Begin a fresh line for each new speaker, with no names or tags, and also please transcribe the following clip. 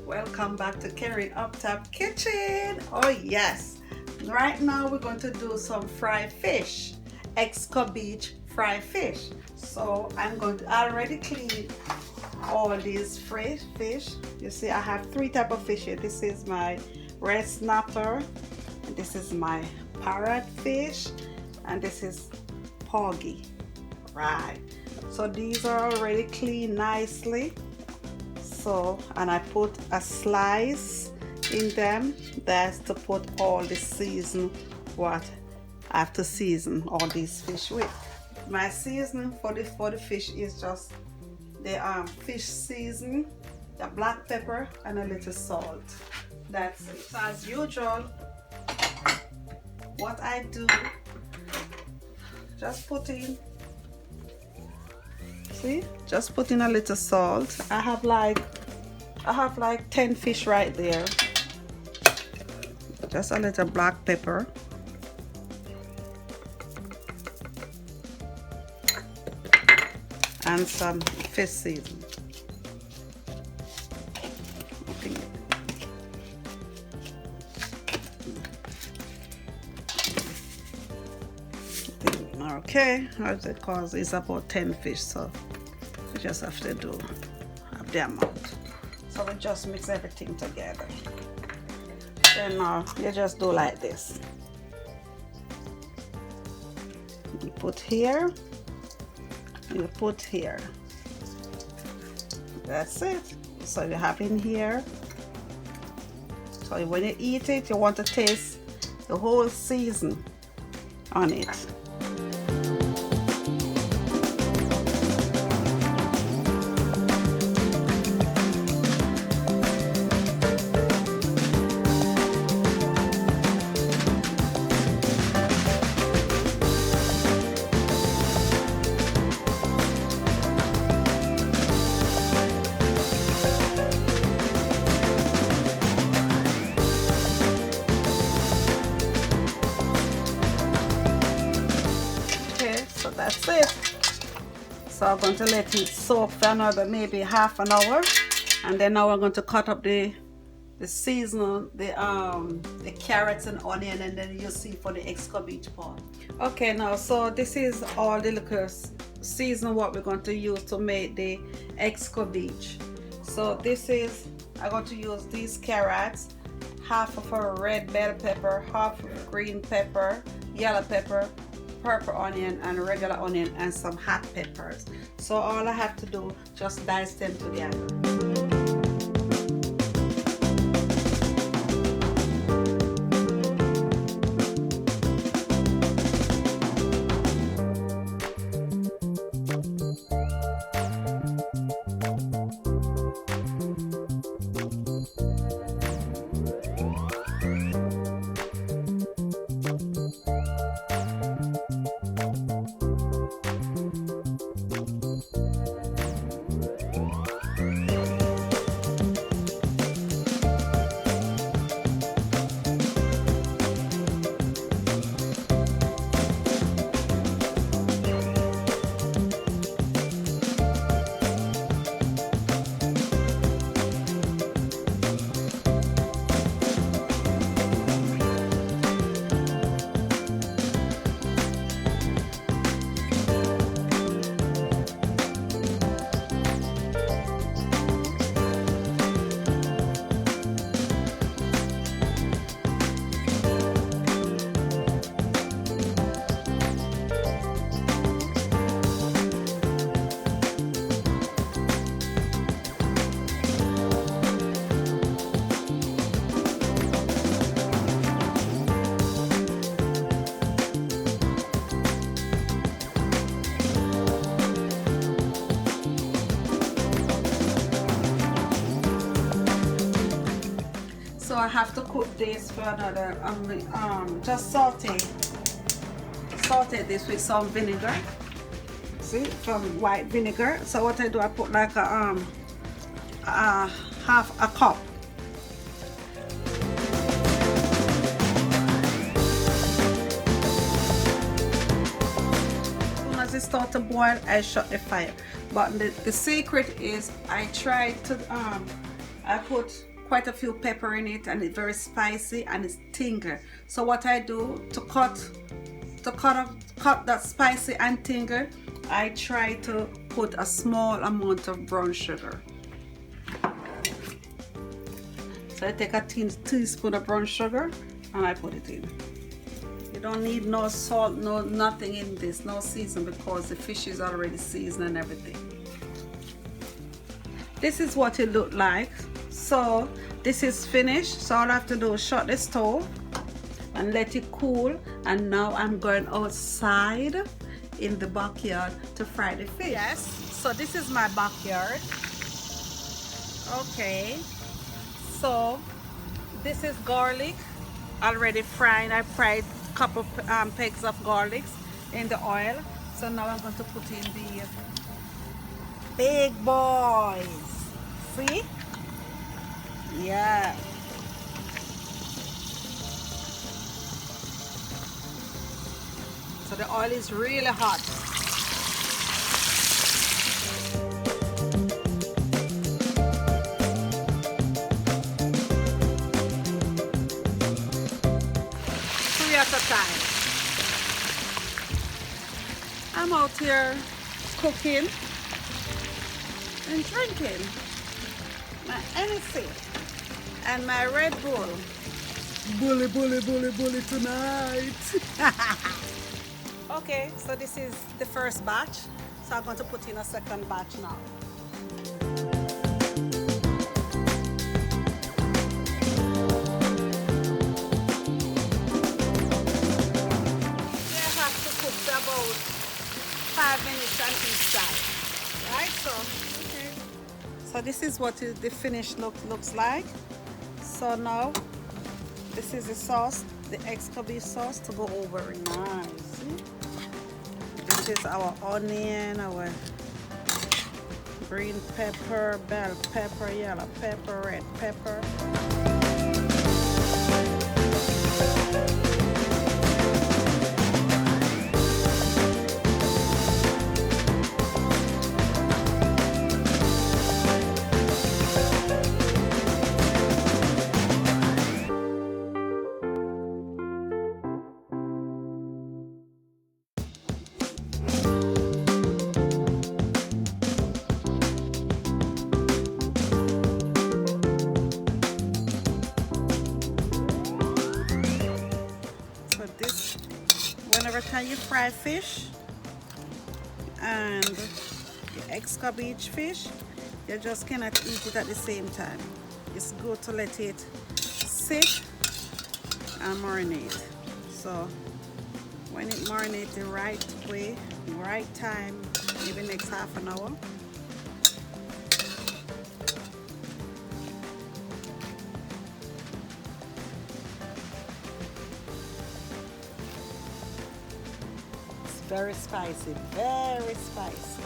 Welcome back to Kerin Up Top Kitchen. Oh yes, right now we're going to do some fried fish, Escovitch fried fish. So I'm going to already clean all these fresh fish. You see I have three type of fish here. This is my red snapper, and this is my parrotfish, and this is porgy. Right, so these are already cleaned nicely. So, and I put a slice in them. That's to put all the season what I have to season all these fish with. My seasoning for the fish is just the fish season, the black pepper, and a little salt. That's it. So as usual, what I do, just put in, see, just put in a little salt. I have like 10 fish right there. Just a little black pepper, and some fish seasoning. Okay, because it's about 10 fish, so we just have to do half the amount. So we just mix everything together. Then you just do like this. You put here, you put here. That's it. So you have in here. So when you eat it, you want to taste the whole season on it. So that's it. So I'm going to let it soak for another maybe half an hour, and then now we're going to cut up the season, the carrots and onion, and then you'll see for the Escovitch part. Okay, now so this is all the little season what we're going to use to make the Escovitch. So this is, I'm going to use these carrots, half of a red bell pepper, half of green pepper, yellow pepper, purple onion, and regular onion, and some hot peppers. So all I have to do, just dice them together. So I have to cook this for another, just saute this with some vinegar. See, from white vinegar. So what I do, I put like a half a cup. As soon as it starts to boil, I shut the fire. But the secret is I try to I put quite a few pepper in it, and it's very spicy and it's tingle. So what I do to cut that spicy and tingle, I try to put a small amount of brown sugar. So I take a teaspoon of brown sugar and I put it in. You don't need no salt, no nothing in this, no season, because the fish is already seasoned and everything. This is what it looked like. So this is finished. So all I have to do is shut the stove and let it cool. And now I'm going outside in the backyard to fry the fish. Yes, so this is my backyard. Okay, so this is garlic already fried. I fried a couple pegs of garlic in the oil. So now I'm going to put in the big boys. See? Yeah. So the oil is really hot. Three at a time. I'm out here cooking and drinking my Hennessy and my Red Bull. Bully, bully, bully, bully tonight. Okay, so this is the first batch. So I'm going to put in a second batch now. They have to cook for about 5 minutes on each side. Right, so okay. So this is what the finished look looks like. So now this is the sauce, the Escovitch sauce to go over. Nice. This is our onion, our green pepper, bell pepper, yellow pepper, red pepper. Whenever time you fry fish and the Escovitch fish, you just cannot eat it at the same time. It's good to let it sit and marinate. So when it marinates the right way, right time, maybe next half an hour, very spicy, very spicy.